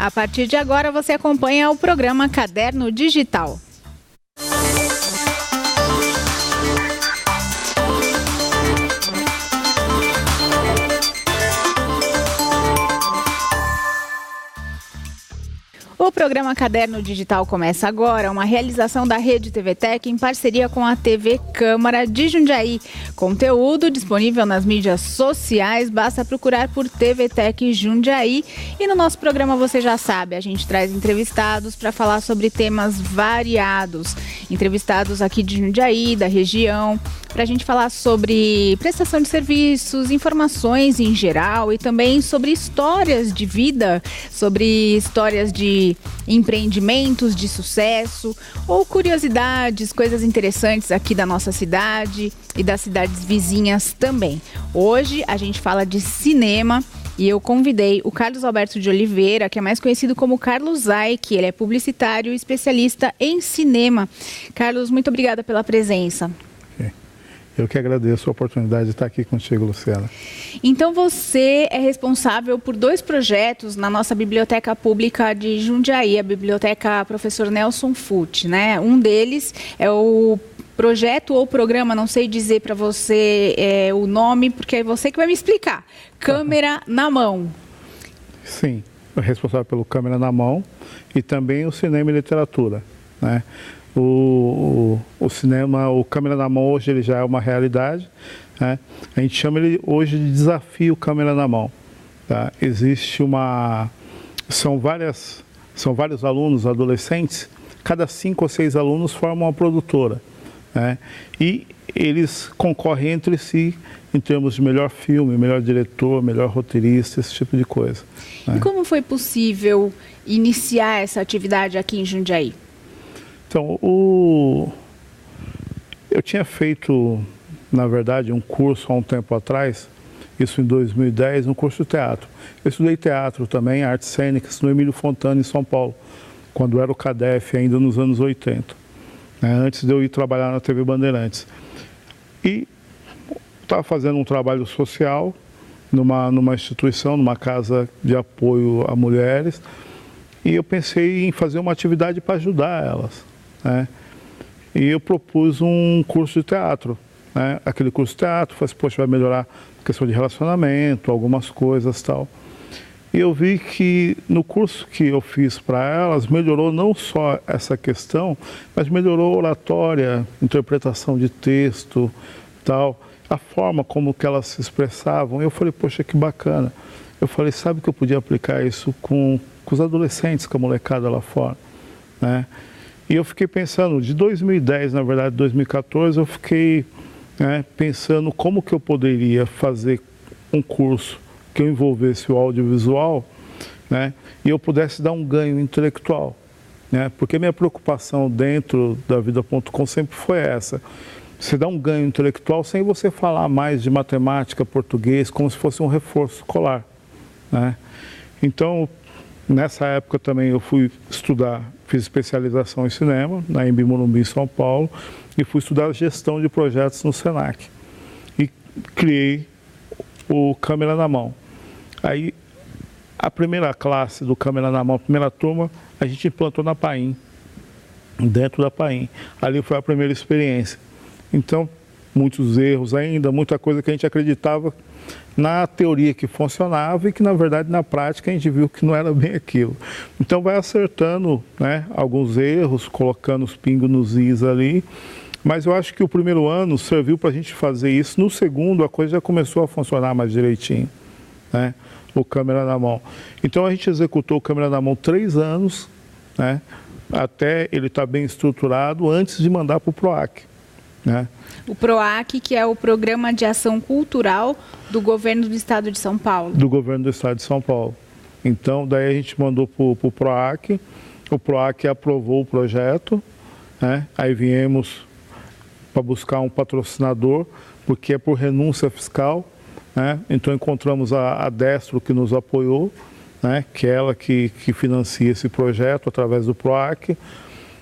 A partir de agora você acompanha o programa Caderno Digital. O programa Caderno Digital começa agora, uma realização da Rede TVTech em parceria com a TV Câmara de Jundiaí. Conteúdo disponível nas mídias sociais, basta procurar por TVTech Jundiaí. E no nosso programa, você já sabe, a gente traz entrevistados para falar sobre temas variados. Entrevistados aqui de Jundiaí, da região, para a gente falar sobre prestação de serviços, informações em geral e também sobre histórias de vida, sobre histórias de empreendimentos de sucesso ou curiosidades, coisas interessantes aqui da nossa cidade e das cidades vizinhas também. Hoje a gente fala de cinema e eu convidei o Carlos Alberto de Oliveira, que é mais conhecido como Carlos Zay, que ele é publicitário e especialista em cinema. Carlos, muito obrigada pela presença. Eu que agradeço a oportunidade de estar aqui contigo, Luciana. Então você é responsável por 2 projetos na nossa Biblioteca Pública de Jundiaí, a Biblioteca Professor Nelson Fucci, né? Um deles é o projeto ou programa, não sei dizer para você o nome, porque é você que vai me explicar. Câmera na Mão. Sim, eu sou responsável pelo Câmera na Mão e também o Cinema e Literatura, né? O cinema, o Câmera na Mão hoje ele já é uma realidade, né? A gente chama ele hoje de Desafio Câmera na Mão, tá? São vários alunos, adolescentes, cada 5 ou 6 alunos formam uma produtora, né? E eles concorrem entre si em termos de melhor filme, melhor diretor, melhor roteirista, esse tipo de coisa, né? E como foi possível iniciar essa atividade aqui em Jundiaí? Então, eu tinha feito, na verdade, um curso há um tempo atrás, isso em 2010, um curso de teatro. Eu estudei teatro também, artes cênicas, no Emílio Fontana, em São Paulo, quando era o CADEF, ainda nos anos 80, né, antes de eu ir trabalhar na TV Bandeirantes. E estava fazendo um trabalho social numa instituição, numa casa de apoio a mulheres, e eu pensei em fazer uma atividade para ajudar elas, né? E eu propus um curso de teatro, né? Aquele curso de teatro, falei assim, poxa, vai melhorar a questão de relacionamento, algumas coisas e tal. E eu vi que no curso que eu fiz para elas, melhorou não só essa questão, mas melhorou a oratória, interpretação de texto, tal, a forma como que elas se expressavam. Eu falei, poxa, que bacana. Eu falei, sabe que eu podia aplicar isso com os adolescentes, com a molecada lá fora, né? E eu fiquei pensando, de 2010, na verdade, 2014, eu fiquei pensando como que eu poderia fazer um curso que eu envolvesse o audiovisual, né? E eu pudesse dar um ganho intelectual, né? Porque minha preocupação dentro da Vida.com sempre foi essa. Você dá um ganho intelectual sem você falar mais de matemática, português, como se fosse um reforço escolar, né? Então, nessa época também eu fui estudar, fiz especialização em cinema, na Embi Morumbi, em São Paulo, e fui estudar gestão de projetos no Senac. E criei o Câmera na Mão. Aí, a primeira classe do Câmera na Mão, a primeira turma, a gente implantou na Paim, dentro da Paim. Ali foi a primeira experiência. Então, muitos erros ainda, muita coisa que a gente acreditava na teoria que funcionava e que, na verdade, na prática, a gente viu que não era bem aquilo. Então, vai acertando, né, alguns erros, colocando os pingos nos is ali, mas eu acho que o primeiro ano serviu para a gente fazer isso. No segundo, a coisa já começou a funcionar mais direitinho, né, o Câmera na Mão. Então, a gente executou o Câmera na Mão 3 anos, né, até ele estar bem estruturado, antes de mandar para o PROAC, né? O PROAC, que é o Programa de Ação Cultural do Governo do Estado de São Paulo. Do Governo do Estado de São Paulo. Então, daí a gente mandou para o PROAC, o PROAC aprovou o projeto, né? Aí viemos para buscar um patrocinador, porque é por renúncia fiscal, né? Então encontramos a Destro, que nos apoiou, né? Que é ela que financia esse projeto através do PROAC.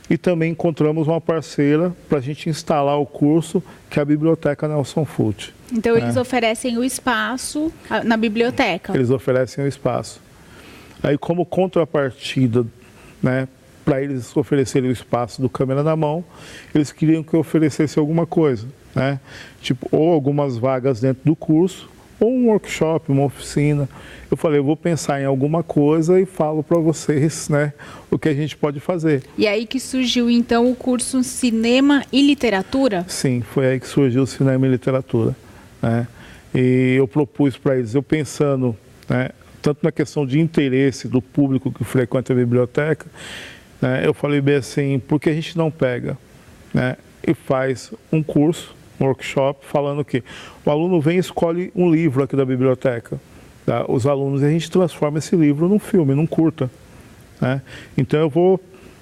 E também encontramos uma parceira para a gente instalar o curso, que é a Biblioteca Nelson Fucci. Então eles oferecem o espaço na biblioteca? Eles oferecem o espaço. Aí, como contrapartida, né, para eles oferecerem o espaço do Câmera na Mão, eles queriam que eu oferecesse alguma coisa, né? Tipo, ou algumas vagas dentro do curso, ou um workshop, uma oficina. Eu falei, eu vou pensar em alguma coisa e falo para vocês, né, o que a gente pode fazer. E aí que surgiu, então, o curso Cinema e Literatura? Sim, foi aí que surgiu o Cinema e Literatura, né? E eu propus para eles, eu pensando, né, tanto na questão de interesse do público que frequenta a biblioteca, né, eu falei bem assim, por que a gente não pega, né, e faz um curso, um workshop, falando que o aluno vem e escolhe um livro aqui da biblioteca, tá? Os alunos, e a gente transforma esse livro num filme, num curta, né? Então eu vou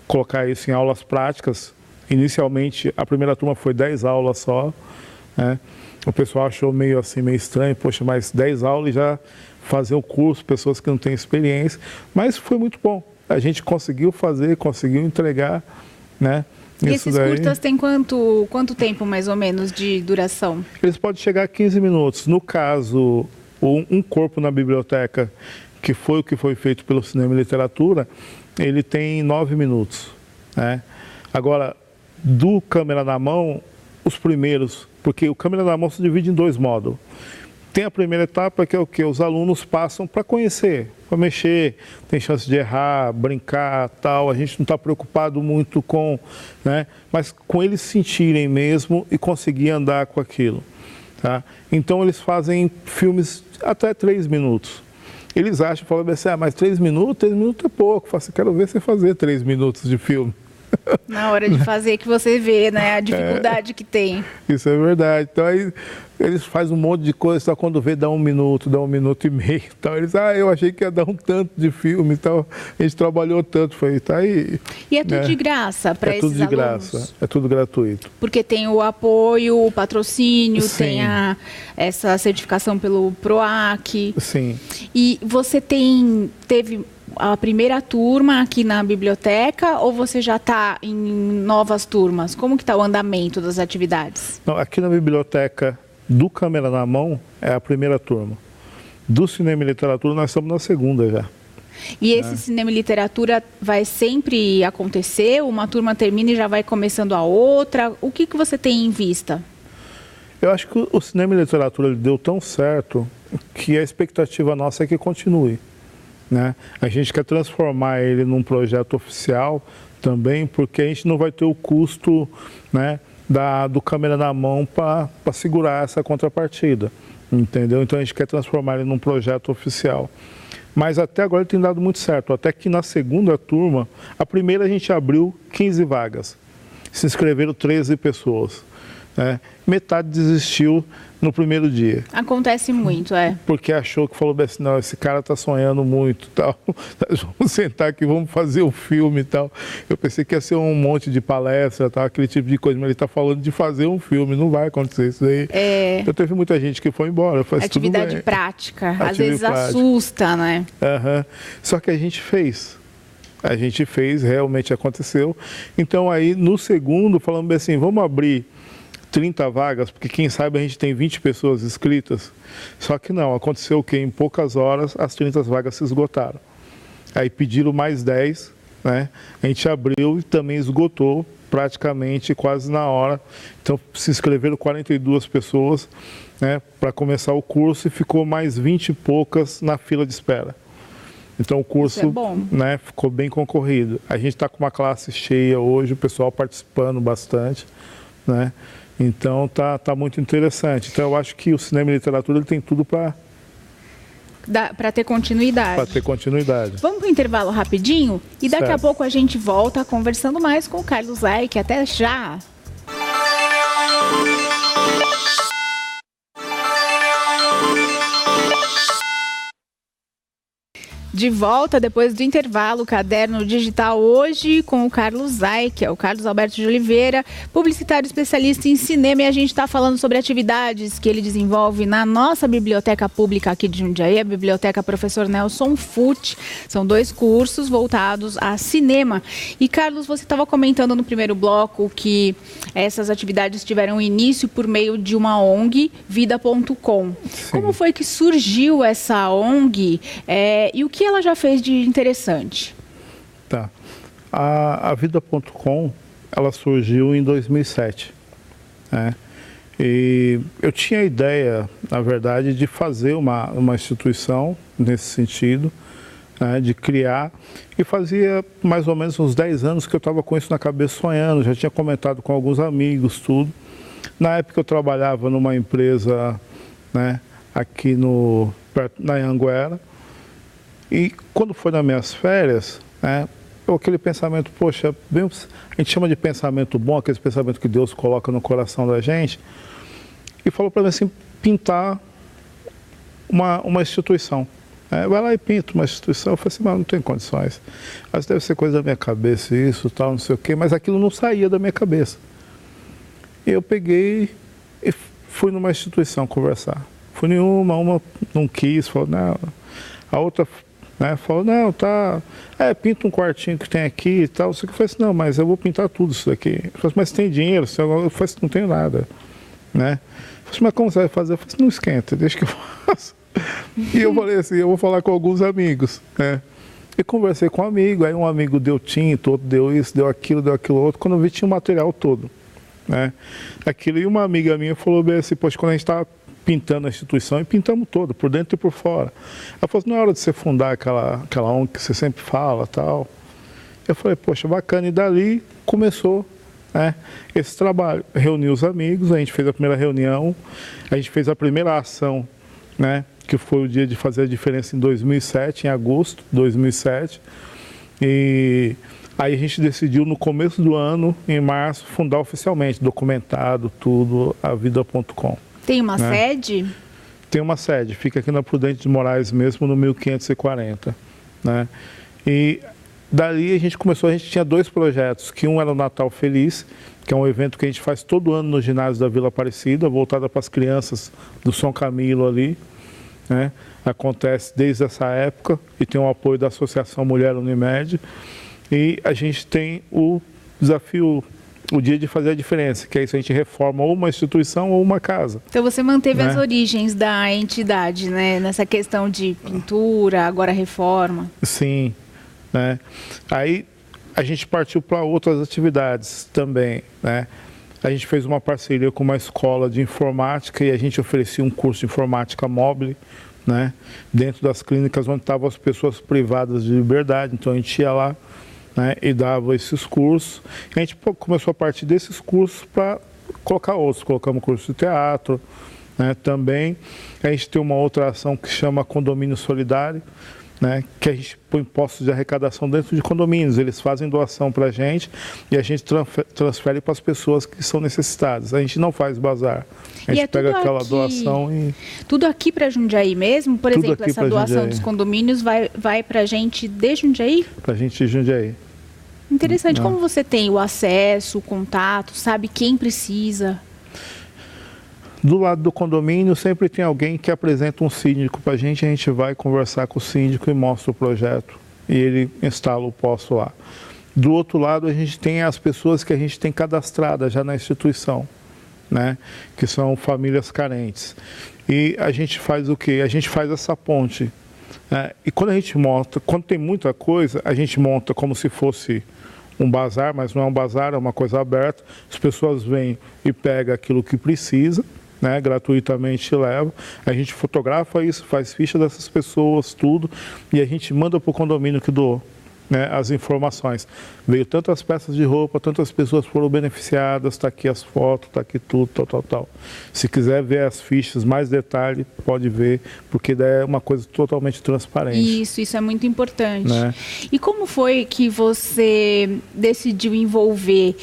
colocar isso em aulas práticas. Inicialmente, a primeira turma foi 10 aulas só, né? O pessoal achou meio assim, meio estranho, poxa, mas 10 aulas e já fazer o curso, pessoas que não têm experiência, mas foi muito bom. A gente conseguiu fazer, conseguiu entregar, né? E esses curtas têm quanto tempo, mais ou menos, de duração? Eles podem chegar a 15 minutos. No caso, Um Corpo na Biblioteca, que foi o que foi feito pelo Cinema e Literatura, ele tem 9 minutos, né? Agora, do Câmera na Mão, os primeiros, porque o Câmera na Mão se divide em 2 módulos. Tem a primeira etapa, que é o que os alunos passam para conhecer, para mexer, tem chance de errar, brincar, tal. A gente não está preocupado muito com, né, mas com eles sentirem mesmo e conseguir andar com aquilo, tá? Então eles fazem filmes até 3 minutos. Eles acham, falam assim, mas 3 minutos é pouco. Eu falo assim, quero ver você fazer 3 minutos de filme. Na hora de fazer que você vê, né, a dificuldade que tem. Isso é verdade. Então aí eles fazem um monte de coisa, só quando vê dá 1 minuto, dá 1 minuto e meio. Então eles, eu achei que ia dar um tanto de filme, então a gente trabalhou tanto, foi, tá aí. E é tudo de graça para esses alunos? É tudo de graça, é tudo gratuito. Porque tem o apoio, o patrocínio, Sim. tem essa certificação pelo PROAC. Sim. E você teve a primeira turma aqui na biblioteca ou você já está em novas turmas? Como que está o andamento das atividades? Não, aqui na biblioteca do Câmera na Mão é a primeira turma. Do Cinema e Literatura nós estamos na segunda já. E esse Cinema e Literatura vai sempre acontecer? Uma turma termina e já vai começando a outra? O que você tem em vista? Eu acho que o Cinema e Literatura ele deu tão certo que a expectativa nossa é que continue, né? A gente quer transformar ele num projeto oficial também, porque a gente não vai ter o custo, né, do Câmera na Mão para segurar essa contrapartida, entendeu? Então a gente quer transformar ele num projeto oficial. Mas até agora ele tem dado muito certo, até que na segunda turma, a primeira a gente abriu 15 vagas, se inscreveram 13 pessoas, né? Metade desistiu no primeiro dia. Acontece muito, Porque achou que falou assim, não, esse cara está sonhando muito, tal. Nós vamos sentar aqui, vamos fazer o filme e tal. Eu pensei que ia ser um monte de palestra, tal, aquele tipo de coisa, mas ele está falando de fazer um filme, não vai acontecer isso aí. Eu teve muita gente que foi embora. Atividade prática, às vezes assusta, né? Só que a gente fez. Realmente aconteceu. Então aí no segundo, falando bem assim, vamos abrir 30 vagas, porque quem sabe a gente tem 20 pessoas inscritas. Só que não, aconteceu que em poucas horas as 30 vagas se esgotaram. Aí pediram mais 10, né? A gente abriu e também esgotou praticamente quase na hora. Então se inscreveram 42 pessoas, né, para começar o curso e ficou mais 20 e poucas na fila de espera. Então o curso, né, ficou bem concorrido. A gente está com uma classe cheia hoje, o pessoal participando bastante, né? Então tá muito interessante. Então eu acho que o Cinema e Literatura ele tem tudo para ter continuidade. Para ter continuidade. Vamos para o intervalo rapidinho e daqui a pouco a gente volta conversando mais com o Carlos Zaik. Até já! De volta depois do intervalo, Caderno Digital hoje com o Carlos Zaik, o Carlos Alberto de Oliveira, publicitário especialista em cinema, e a gente está falando sobre atividades que ele desenvolve na nossa biblioteca pública aqui de Jundiaí, a Biblioteca Professor Nelson Fucci. São 2 cursos voltados a cinema. E Carlos, você estava comentando no primeiro bloco que essas atividades tiveram início por meio de uma ONG, Vida.com. Como foi que surgiu essa ONG e o que ela já fez de interessante? Tá. A Vida.com, ela surgiu em 2007, né? E eu tinha a ideia, na verdade, de fazer uma instituição nesse sentido, né, de criar, e fazia mais ou menos uns 10 anos que eu estava com isso na cabeça sonhando, já tinha comentado com alguns amigos, tudo. Na época eu trabalhava numa empresa, né, aqui na Anhanguera, e quando foi nas minhas férias, né, aquele pensamento, poxa, a gente chama de pensamento bom, aquele pensamento que Deus coloca no coração da gente, e falou para mim assim, pintar uma instituição. Vai lá e pinta uma instituição. Eu falei assim, mas não tem condições. Mas deve ser coisa da minha cabeça isso, tal, não sei o quê. Mas aquilo não saía da minha cabeça. E eu peguei e fui numa instituição conversar. Fui em uma não quis, falou, não. A outra, né, falou, não, tá, pinta um quartinho que tem aqui e tal. Eu falei assim, não, mas eu vou pintar tudo isso daqui. Eu falei assim, mas tem dinheiro? Eu falei assim, não tenho nada, né? Eu falei assim, mas como você vai fazer? Eu falei assim, não esquenta, deixa que eu faço. E eu falei assim, eu vou falar com alguns amigos, né? E conversei com um amigo, aí um amigo deu tinta, outro deu isso, deu aquilo outro. Quando eu vi, tinha o material todo, né? Aquilo, e uma amiga minha falou bem assim, poxa, quando a gente estava pintando a instituição, e pintamos todo, por dentro e por fora. Ela falou assim, não é hora de você fundar aquela ONG que você sempre fala, tal. Eu falei, poxa, bacana, e dali começou, né, esse trabalho. Reuni os amigos, a gente fez a primeira reunião, a gente fez a primeira ação, né, que foi o dia de fazer a diferença em 2007, em agosto de 2007. E aí a gente decidiu no começo do ano, em março, fundar oficialmente, documentado, tudo, a Vida.com. Tem uma sede? Tem uma sede, fica aqui na Prudente de Moraes mesmo, no 1540, né? E dali a gente tinha 2 projetos, que um era o Natal Feliz, que é um evento que a gente faz todo ano no ginásio da Vila Aparecida, voltada para as crianças do São Camilo ali, né? Acontece desde essa época e tem o apoio da Associação Mulher Unimed. E a gente tem o desafio, o dia de fazer a diferença, que é isso, a gente reforma ou uma instituição ou uma casa. Então você manteve, né, as origens da entidade, né? Nessa questão de pintura, agora reforma. Sim, né? Aí a gente partiu para outras atividades também, né? A gente fez uma parceria com uma escola de informática e a gente oferecia um curso de informática móvel, né, dentro das clínicas onde estavam as pessoas privadas de liberdade. Então a gente ia lá, né, e dava esses cursos. E a gente começou a partir desses cursos para colocar outros. Colocamos curso de teatro, né, também. A gente tem uma outra ação que chama Condomínio Solidário, né, que a gente põe postos de arrecadação dentro de condomínios. Eles fazem doação para a gente e a gente transfere para as pessoas que são necessitadas. A gente não faz bazar. A gente pega aquela doação e... Tudo aqui para Jundiaí mesmo? Por exemplo, essa doação dos condomínios vai para a gente de Jundiaí? Para a gente de Jundiaí. Interessante. Como você tem o acesso, o contato, sabe quem precisa? Do lado do condomínio sempre tem alguém que apresenta um síndico para a gente vai conversar com o síndico e mostra o projeto e ele instala o posto lá. Do outro lado a gente tem as pessoas que a gente tem cadastradas já na instituição, né, que são famílias carentes. E a gente faz o quê? A gente faz essa ponte, né? E quando a gente monta, quando tem muita coisa, a gente monta como se fosse um bazar, mas não é um bazar, é uma coisa aberta. As pessoas vêm e pegam aquilo que precisa, né, gratuitamente leva, a gente fotografa isso, faz ficha dessas pessoas, tudo, e a gente manda para o condomínio que doou, né, as informações. Veio tantas peças de roupa, tantas pessoas foram beneficiadas, está aqui as fotos, está aqui tudo, tal. Se quiser ver as fichas, mais detalhe, pode ver, porque daí é uma coisa totalmente transparente. Isso é muito importante. Né? E como foi que você decidiu envolver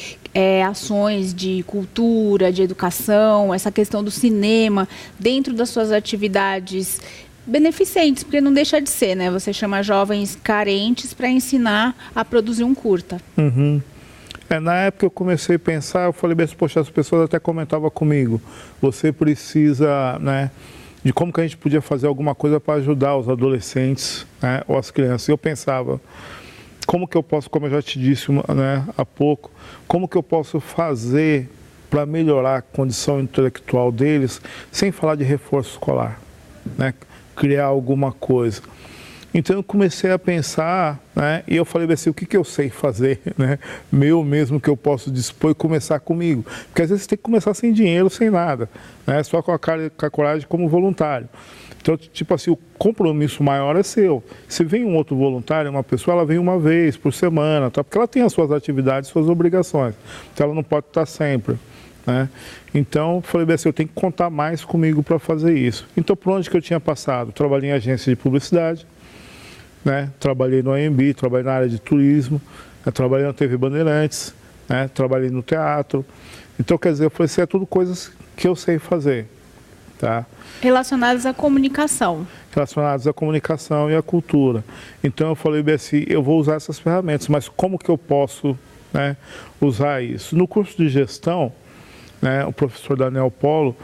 ações de cultura, de educação, essa questão do cinema, dentro das suas atividades beneficentes, porque não deixa de ser, né? Você chama jovens carentes para ensinar a produzir um curta. Uhum. Na época eu comecei a pensar, eu falei, poxa, as pessoas até comentavam comigo, você precisa, né, de como que a gente podia fazer alguma coisa para ajudar os adolescentes, né, ou as crianças. E eu pensava, como que eu posso, como eu já te disse, né, há pouco, como que eu posso fazer para melhorar a condição intelectual deles, sem falar de reforço escolar, né? Criar alguma coisa. Então eu comecei a pensar, né, e eu falei assim, o que eu sei fazer, né, meu mesmo que eu posso dispor e começar comigo. Porque às vezes você tem que começar sem dinheiro, sem nada, né, só com a coragem como voluntário. Então, tipo assim, o compromisso maior é seu. Se vem um outro voluntário, uma pessoa, ela vem uma vez por semana, tá? Porque ela tem as suas atividades, suas obrigações. Então ela não pode estar sempre, né? Então, falei bem assim, eu tenho que contar mais comigo para fazer isso. Então, por onde que eu tinha passado? Trabalhei em agência de publicidade, né? Trabalhei no AMB, trabalhei na área de turismo, trabalhei na TV Bandeirantes, né? Trabalhei no teatro. Então, quer dizer, eu falei assim, é tudo coisas que eu sei fazer, tá? Relacionadas à comunicação. Relacionadas à comunicação e à cultura. Então, eu falei bem assim, eu vou usar essas ferramentas, mas como que eu posso, né, usar isso? No curso de gestão, né, o professor Daniel Polo,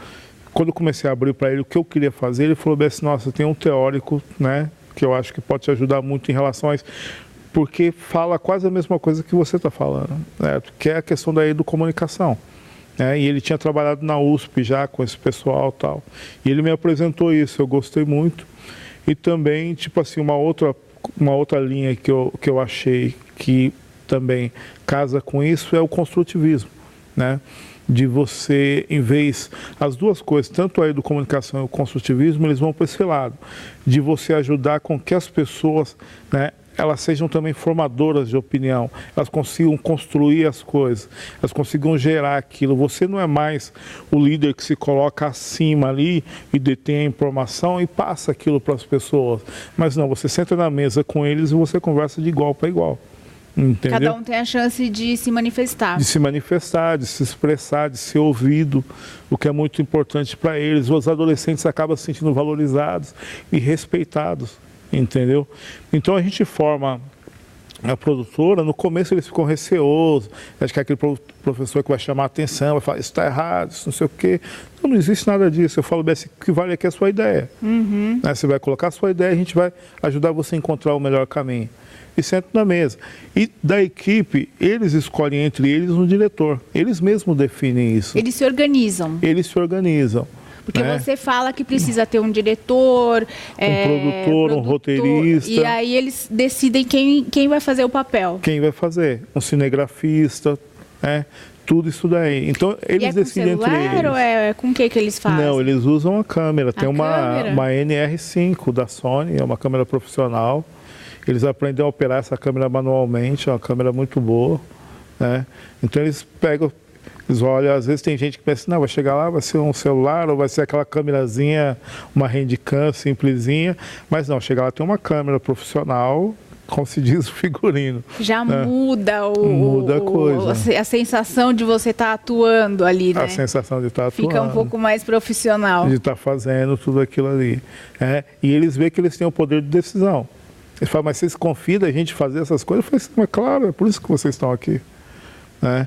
quando eu comecei a abrir para ele o que eu queria fazer, ele falou bem assim, nossa, tem um teórico, né, que eu acho que pode te ajudar muito em relação a isso, porque fala quase a mesma coisa que você está falando, né, que é a questão da educomunicação. E ele tinha trabalhado na USP já com esse pessoal e tal. E ele me apresentou isso, eu gostei muito. E também, tipo assim, uma outra linha que eu achei que também casa com isso é o construtivismo, né? De você, em vez, as duas coisas, tanto a educomunicação e o construtivismo, eles vão para esse lado, de você ajudar com que as pessoas, né, elas sejam também formadoras de opinião, elas consigam construir as coisas, elas consigam gerar aquilo. Você não é mais o líder que se coloca acima ali e detém a informação e passa aquilo para as pessoas, mas não, você senta na mesa com eles e você conversa de igual para igual. Entendeu? Cada um tem a chance de se manifestar. De se manifestar, de se expressar, de ser ouvido, o que é muito importante para eles. Os adolescentes acabam se sentindo valorizados e respeitados, entendeu? Então a gente forma a produtora, no começo eles ficam receosos, acho que é aquele professor que vai chamar a atenção, vai falar, isso está errado, isso não sei o quê. Não existe nada disso, eu falo bem assim, o que vale aqui é a sua ideia. Né? Você vai colocar a sua ideia, a gente vai ajudar você a encontrar o melhor caminho. E senta na mesa. E da equipe, eles escolhem entre eles um diretor. Eles mesmos definem isso. Eles se organizam. Eles se organizam. Porque você fala que precisa ter um diretor, produtor, um roteirista. E aí eles decidem quem vai fazer o papel. Quem vai fazer? Um cinegrafista, né? Tudo isso daí. Então, eles decidem entre eles. Ou é com o que eles fazem? Não, eles usam a câmera. Tem uma NR5 da Sony, é uma câmera profissional. Eles aprenderam a operar essa câmera manualmente, é uma câmera muito boa, né? Então eles pegam, eles olham, às vezes tem gente que pensa, não, vai chegar lá, vai ser um celular ou vai ser aquela câmerazinha, uma handicam simplesinha, mas não, chega lá tem uma câmera profissional, como se diz o figurino. Já muda muda a coisa. A sensação de você estar atuando ali, né? A sensação de estar atuando. Fica um pouco mais profissional. De estar fazendo tudo aquilo ali. E eles veem que eles têm o poder de decisão. Eles falam, mas vocês confiam da gente fazer essas coisas? Eu falei assim, mas claro, é por isso que vocês estão aqui. Né?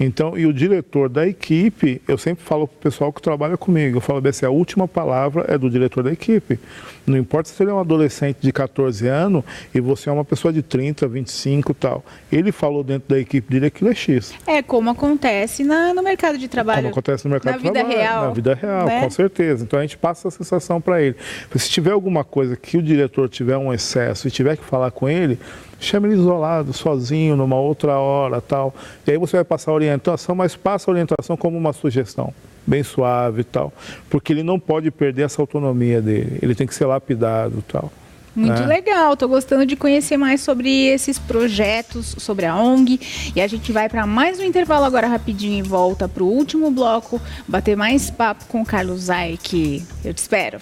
Então, e o diretor da equipe, eu sempre falo para o pessoal que trabalha comigo, eu falo bem assim, a última palavra é do diretor da equipe. Não importa se ele é um adolescente de 14 anos e você é uma pessoa de 30, 25 e tal. Ele falou dentro da equipe dele aquilo é X. É como acontece no mercado de trabalho. Como acontece no mercado de trabalho. Na vida real, né? Com certeza. Então a gente passa essa sensação para ele. Se tiver alguma coisa que o diretor tiver um excesso e tiver que falar com ele, chama ele isolado, sozinho, numa outra hora, tal. E aí você vai passar a orientação, mas passa a orientação como uma sugestão, bem suave e tal. Porque ele não pode perder essa autonomia dele, ele tem que ser lapidado e tal. Muito legal, estou gostando de conhecer mais sobre esses projetos, sobre a ONG. E a gente vai para mais um intervalo agora rapidinho e volta para o último bloco, bater mais papo com o Carlos Zaik. Eu te espero.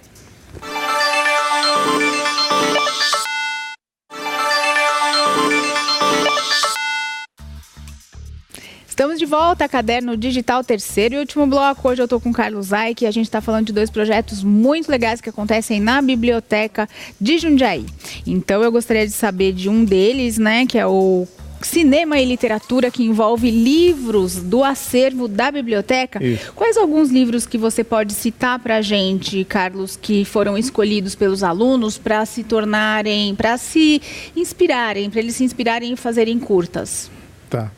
Estamos de volta, Caderno Digital, terceiro e último bloco. Hoje eu estou com o Carlos Zaik e a gente está falando de dois projetos muito legais que acontecem na Biblioteca de Jundiaí. Então eu gostaria de saber de um deles, né, que é o Cinema e Literatura, que envolve livros do acervo da biblioteca. Isso. Quais alguns livros que você pode citar para a gente, Carlos, que foram escolhidos pelos alunos para se tornarem, para se inspirarem, para eles se inspirarem e fazerem curtas? Tá.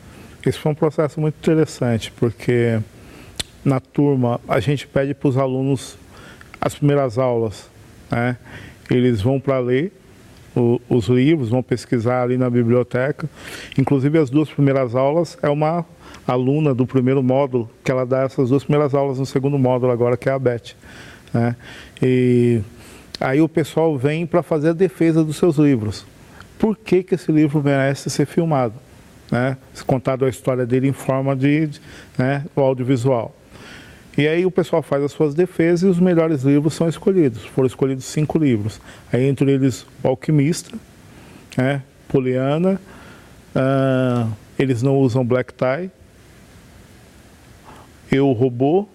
Esse foi um processo muito interessante, porque na turma a gente pede para os alunos as primeiras aulas, né? Eles vão para ler os livros, vão pesquisar ali na biblioteca. Inclusive, as 2 primeiras aulas é uma aluna do primeiro módulo, que ela dá essas 2 primeiras aulas no segundo módulo agora, que é a Beth, né? E aí o pessoal vem para fazer a defesa dos seus livros. Por que esse livro merece ser filmado, né? Contado a história dele em forma de né, audiovisual. E aí o pessoal faz as suas defesas e os melhores livros são escolhidos. Foram escolhidos 5 livros. Aí entre eles O Alquimista, né, Poliana, Eles Não Usam Black Tie, Eu, Robô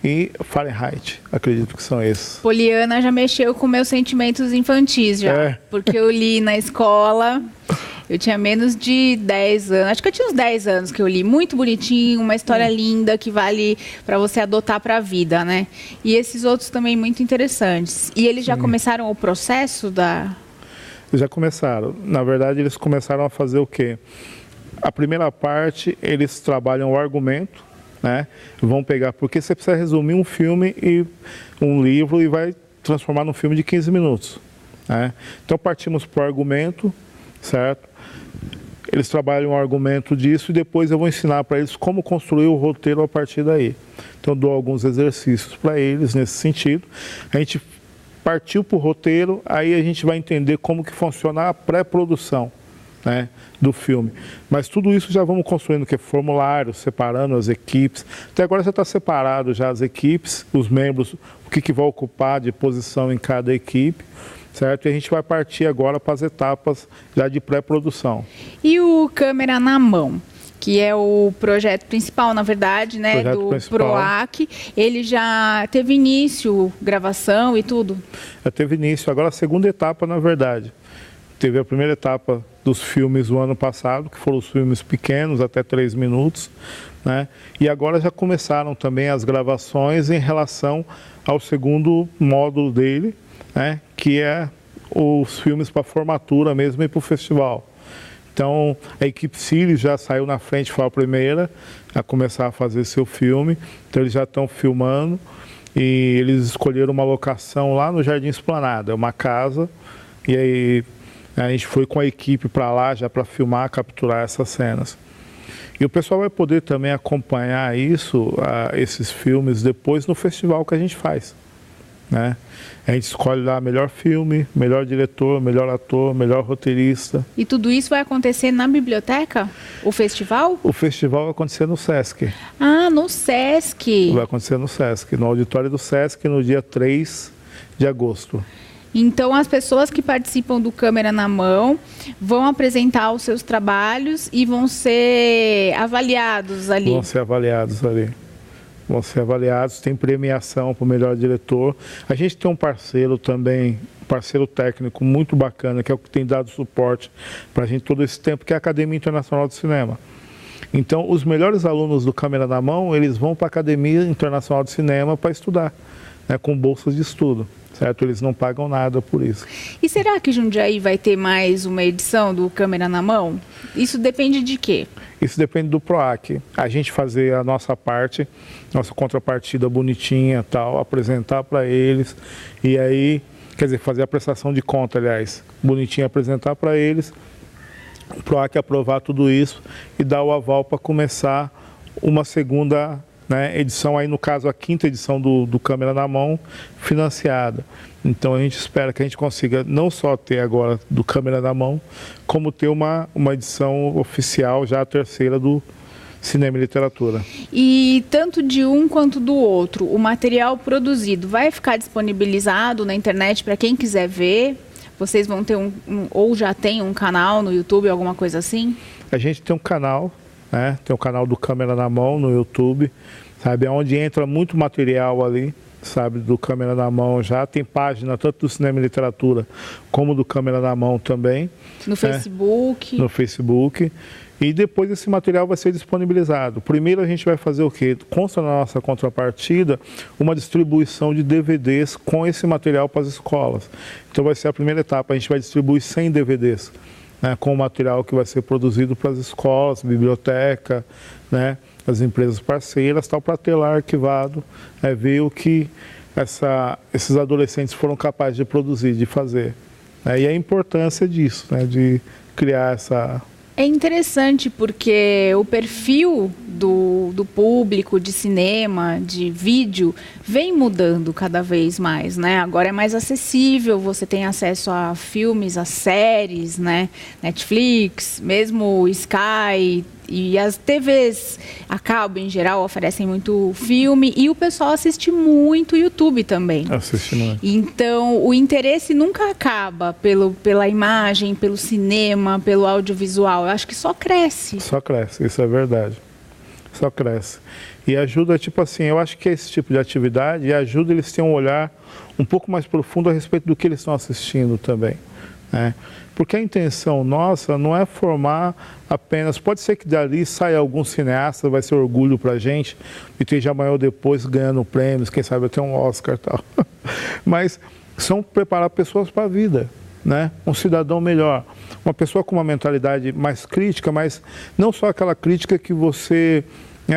e Fahrenheit. Acredito que são esses. Poliana já mexeu com meus sentimentos infantis já, porque eu li na escola. Eu tinha menos de 10 anos, acho que eu tinha uns 10 anos que eu li. Muito bonitinho, uma história linda que vale para você adotar para a vida, né? E esses outros também muito interessantes. E eles já começaram o processo da... Já começaram. Na verdade, eles começaram a fazer o quê? A primeira parte, eles trabalham o argumento, né? Vão pegar, porque você precisa resumir um filme e um livro e vai transformar num filme de 15 minutos, né? Então, partimos para o argumento, certo? Eles trabalham o argumento disso e depois eu vou ensinar para eles como construir o roteiro a partir daí. Então, dou alguns exercícios para eles nesse sentido. A gente partiu para o roteiro, aí a gente vai entender como que funciona a pré-produção, né, do filme. Mas tudo isso já vamos construindo, que é formulário, separando as equipes. Até agora já está separado já as equipes, os membros, o que vai ocupar de posição em cada equipe. Certo? E a gente vai partir agora para as etapas já de pré-produção. E o Câmera na Mão, que é o projeto principal, na verdade, né, do PROAC, ele já teve início, gravação e tudo? Já teve início. Agora a segunda etapa, na verdade. Teve a primeira etapa dos filmes do ano passado, que foram os filmes pequenos, até 3 minutos, né? E agora já começaram também as gravações em relação ao segundo módulo dele, né, que é os filmes para formatura mesmo e para o festival. Então, a equipe Sirius já saiu na frente, foi a primeira a começar a fazer seu filme. Então, eles já estão filmando e eles escolheram uma locação lá no Jardim Esplanada, é uma casa, e aí a gente foi com a equipe para lá já para filmar, capturar essas cenas. E o pessoal vai poder também acompanhar isso, esses filmes, depois no festival que a gente faz, né? A gente escolhe lá melhor filme, melhor diretor, melhor ator, melhor roteirista. E tudo isso vai acontecer na biblioteca? O festival? O festival vai acontecer no Sesc. Ah, no Sesc. Vai acontecer no Sesc, no auditório do Sesc, no dia 3 de agosto. Então, as pessoas que participam do Câmera na Mão vão apresentar os seus trabalhos e vão ser avaliados ali. Vão ser avaliados ali. Vão ser avaliados, tem premiação para o melhor diretor. A gente tem um parceiro também, parceiro técnico muito bacana, que é o que tem dado suporte para a gente todo esse tempo, que é a Academia Internacional de Cinema. Então, os melhores alunos do Câmera na Mão, eles vão para a Academia Internacional de Cinema para estudar, né, com bolsas de estudo. Certo? Eles não pagam nada por isso. E será que Jundiaí vai ter mais uma edição do Câmera na Mão? Isso depende de quê? Isso depende do PROAC. A gente fazer a nossa parte, nossa contrapartida bonitinha, tal, apresentar para eles e aí, quer dizer, fazer a prestação de conta, aliás, bonitinha, apresentar para eles, o PROAC aprovar tudo isso e dar o aval para começar uma segunda, né, edição, aí no caso a 5ª edição do Câmera na Mão, financiada. Então a gente espera que a gente consiga não só ter agora do Câmera na Mão, como ter uma edição oficial, já a 3ª do Cinema e Literatura. E tanto de um quanto do outro, o material produzido vai ficar disponibilizado na internet para quem quiser ver? Vocês vão ter ou já tem um canal no YouTube, alguma coisa assim? A gente tem um canal, né? Tem o canal do Câmera na Mão no YouTube, sabe, onde entra muito material ali, sabe, do Câmera na Mão já. Tem página tanto do Cinema e Literatura como do Câmera na Mão também. No Facebook. No Facebook. E depois esse material vai ser disponibilizado. Primeiro a gente vai fazer o quê? Consta na nossa contrapartida uma distribuição de DVDs com esse material para as escolas. Então vai ser a primeira etapa, a gente vai distribuir 100 DVDs. Né, com o material que vai ser produzido para as escolas, biblioteca, né, as empresas parceiras, tal, para ter lá arquivado, ver o que esses adolescentes foram capazes de produzir, de fazer. né? E a importância disso, né? De criar essa... É interessante porque o perfil do público de cinema, de vídeo, vem mudando cada vez mais, né? Agora é mais acessível, você tem acesso a filmes, a séries, né? Netflix, mesmo o Sky e as TVs a cabo em geral oferecem muito filme e o pessoal assiste muito YouTube também. Assiste muito. Então o interesse nunca acaba pela imagem, pelo cinema, pelo audiovisual. Eu acho que só cresce. Só cresce, isso é verdade. Só cresce. E ajuda, tipo assim, eu acho que esse tipo de atividade ajuda eles a terem um olhar um pouco mais profundo a respeito do que eles estão assistindo também, né? Porque a intenção nossa não é formar apenas... Pode ser que dali saia algum cineasta, vai ser orgulho pra gente, e esteja amanhã ou depois ganhando prêmios, quem sabe até um Oscar e tal. Mas são preparar pessoas para a vida, né? Um cidadão melhor. Uma pessoa com uma mentalidade mais crítica, mas não só aquela crítica que você...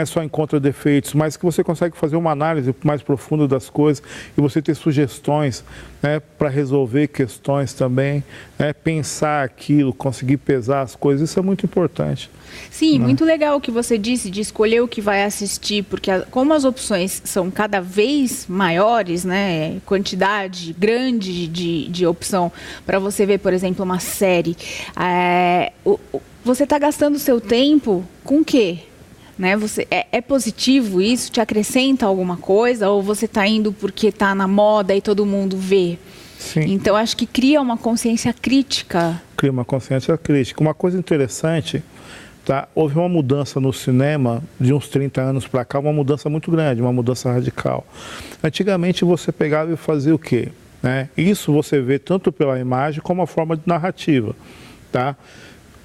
só encontra defeitos, mas que você consegue fazer uma análise mais profunda das coisas e você ter sugestões, né, para resolver questões também, né, pensar aquilo, conseguir pesar as coisas, isso é muito importante. Sim, né? Muito legal o que você disse de escolher o que vai assistir, porque como as opções são cada vez maiores, né, quantidade grande de opção para você ver, por exemplo, uma série, você está gastando o seu tempo com o quê? Né? É positivo isso? Te acrescenta alguma coisa? Ou você está indo porque está na moda e todo mundo vê? Sim. Então, acho que cria uma consciência crítica. Cria uma consciência crítica. Uma coisa interessante, tá? Houve uma mudança no cinema de uns 30 anos para cá, uma mudança muito grande, uma mudança radical. Antigamente você pegava e fazia o quê? Né? Isso você vê tanto pela imagem como a forma de narrativa, tá?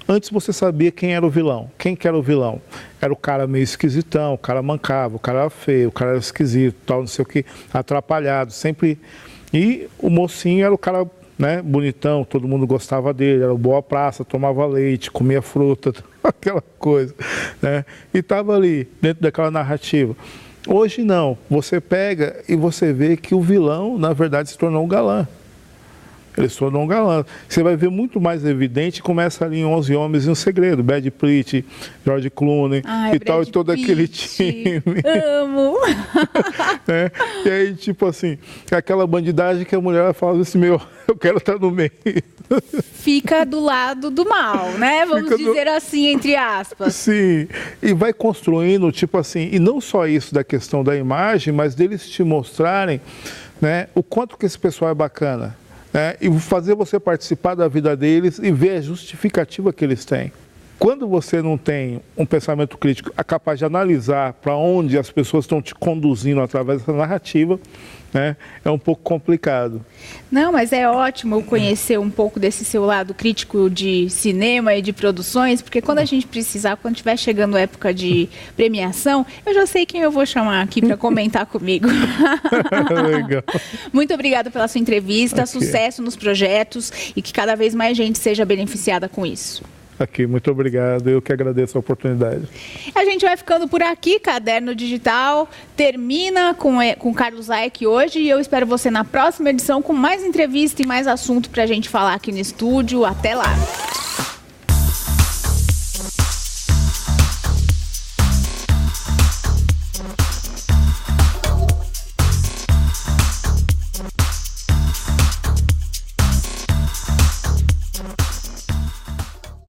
Antes você sabia quem era o vilão. Quem que era o vilão? Era o cara meio esquisitão, o cara mancava, o cara era feio, o cara era esquisito, tal, não sei o que, atrapalhado, sempre. E o mocinho era o cara, né, bonitão, todo mundo gostava dele, era o boa praça, tomava leite, comia fruta, aquela coisa, né? E estava ali, dentro daquela narrativa. Hoje não, você pega e você vê que o vilão, na verdade, se tornou um galã. Ele se tornou um galã. Você vai ver muito mais evidente, começa ali em 11 Homens e um Segredo, Brad Pitt, George Clooney e tal, e todo aquele time. Amo! É, e aí, tipo assim, aquela bandidagem que a mulher fala assim, eu quero estar no meio. Fica do lado do mal, né? Vamos dizer assim, entre aspas. Sim, e vai construindo, tipo assim, e não só isso da questão da imagem, mas deles te mostrarem, né, o quanto que esse pessoal é bacana. E fazer você participar da vida deles e ver a justificativa que eles têm. Quando você não tem um pensamento crítico capaz de analisar para onde as pessoas estão te conduzindo através dessa narrativa, né, é um pouco complicado. Não, mas é ótimo eu conhecer um pouco desse seu lado crítico de cinema e de produções, porque quando a gente precisar, quando estiver chegando a época de premiação, eu já sei quem eu vou chamar aqui para comentar comigo. Legal. Muito obrigada pela sua entrevista, sucesso nos projetos e que cada vez mais gente seja beneficiada com isso. Muito obrigado, eu que agradeço a oportunidade. A gente vai ficando por aqui, Caderno Digital termina com Carlos Zaek hoje e eu espero você na próxima edição com mais entrevista e mais assunto para a gente falar aqui no estúdio. Até lá!